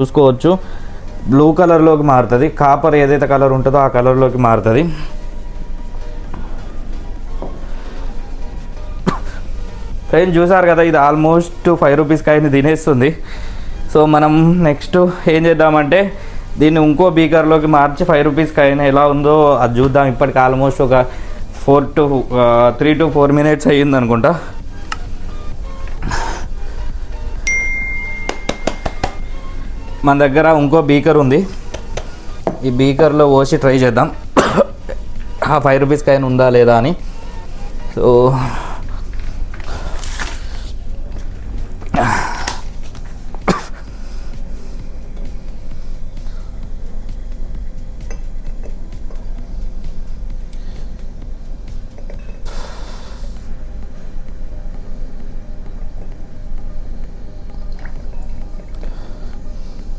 చూసుకోవచ్చు. బ్లూ కలర్లోకి మారుతుంది. కాపర్ ఏదైతే కలర్ ఉంటుందో ఆ కలర్లోకి మారుతుంది. ఫ్రెండ్స్ చూసారు కదా, ఇది ఆల్మోస్ట్ 5 రూపీస్ కాయని తినేస్తుంది. సో మనం నెక్స్ట్ ఏం చేద్దామంటే దీన్ని ఇంకో బీకర్లోకి మార్చి 5 రూపీస్ కాయన ఎలా ఉందో అది చూద్దాం. ఇప్పటికి ఆల్మోస్ట్ ఒక 3 to 4 minutes అయ్యింది అనుకుంటా. మన దగ్గర ఇంకో బీకర్ ఉంది. ఈ బీకర్లో పోసి ట్రై చేద్దాం ఆ 5 రూపీస్ కాయన ఉందా లేదా అని. సో